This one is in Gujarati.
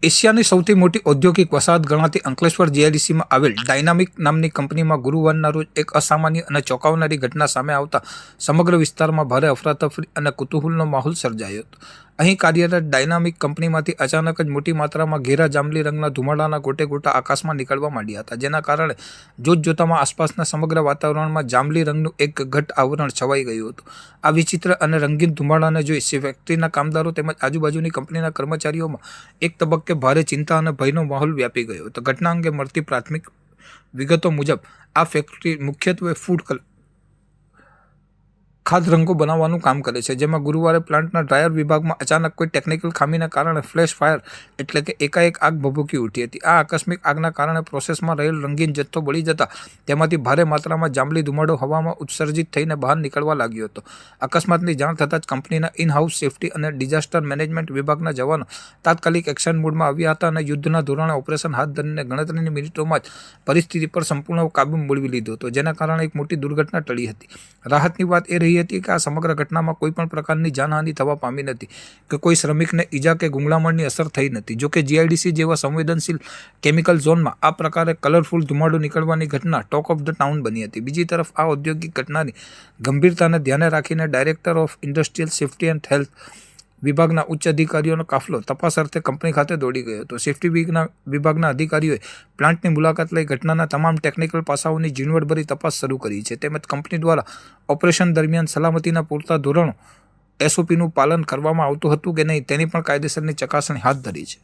એશિયાની સૌથી મોટી ઔદ્યોગિક વસાહત ગણાતી અંકલેશ્વર જીઆઈડીસીમાં આવેલ ડાયનામિક નામની કંપનીમાં ગુરુવારના રોજ એક અસામાન્ય અને ચોંકાવનારી ઘટના સામે આવતા સમગ્ર વિસ્તારમાં ભારે અફરાતફરી અને કુતૂહલનો માહોલ સર્જાયો હતો. અહીં કાર્યરત ડાયનામિક કંપનીમાંથી અચાનક જ મોટી માત્રામાં ઘેરા જાંબલી રંગના ધુમાડાના ગોટે ગોટા આકાશમાં નીકળવા માંડ્યા હતા, જેના કારણે જોતજોતામાં આસપાસના સમગ્ર વાતાવરણમાં જાંબલી રંગનું એક ઘટ આવરણ છવાઈ ગયું હતું. આ વિચિત્ર અને રંગીન ધુમાડાને જોઈ ફેક્ટરીના કામદારો તેમજ આજુબાજુની કંપનીના કર્મચારીઓમાં એક તબક્કે ભારે ચિંતા અને ભયનો માહોલ વ્યાપી ગયો હતો. ઘટના અંગે મળતી પ્રાથમિક વિગતો મુજબ આ ફેક્ટરી મુખ્યત્વે ફૂડ ખાદ્ય રંગો બનાવવાનું કામ કરે છે, જેમાં ગુરુવારે પ્લાન્ટના ડ્રાયર વિભાગમાં અચાનક કોઈ ટેકનિકલ ખામીના કારણે ફ્લેશ ફાયર એટલે કે એકાએક આગ ભભૂકી ઉઠી હતી. આ આકસ્મિક આગના કારણે પ્રોસેસમાં રહેલ રંગીન જથ્થો બળી જતા તેમાંથી ભારે માત્રામાં જાંબલી ધુમાડો હવામાં ઉત્સર્જિત થઈને બહાર નીકળવા લાગ્યો હતો. અકસ્માતની જાણ થતાં જ કંપનીના ઇન-હાઉસ સેફ્ટી અને ડિઝાસ્ટર મેનેજમેન્ટ વિભાગના જવાનો તાત્કાલિક એક્શન મોડમાં આવ્યા હતા અને યુદ્ધના ધોરણે ઓપરેશન હાથ ધરીને ગણતરીની મિનિટોમાં જ પરિસ્થિતિ પર સંપૂર્ણ કાબુ મેળવી લીધો હતો, જેના કારણે એક મોટી દુર્ઘટના ટળી હતી. રાહતની વાત એ રહી હતી કે આ સમગ્ર ઘટનામાં કોઈ પણ પ્રકારની જાનહાનિ થવા પામી નથી કે કોઈ શ્રમિકને ઈજા કે ગુંગળામણની અસર થઈ નથી. જોકે જીઆઈડીસી જેવા સંવેદનશીલ કેમિકલ ઝોનમાં આ પ્રકારે કલરફુલ ધુમાડો નીકળવાની ઘટના ટોક ઓફ ધ ટાઉન બની હતી. બીજી તરફ આ ઔદ્યોગિક ઘટનાની ગંભીરતાને ધ્યાને રાખીને director of industrial safety and health વિભાગના ઉચ્ચ અધિકારીઓનો કાફલો તપાસ અર્થે કંપની ખાતે દોડી ગયો હતો. સેફ્ટી વિભાગના અધિકારીઓએ પ્લાન્ટની મુલાકાત લઈ ઘટનાના તમામ ટેકનિકલ પાસાઓની ઝીણવટભરી તપાસ શરૂ કરી છે, તેમજ કંપની દ્વારા ઓપરેશન દરમિયાન સલામતીના પૂરતા ધોરણો SOPનું પાલન કરવામાં આવતું હતું કે નહીં તેની પણ કાયદેસરની ચકાસણી હાથ ધરી છે.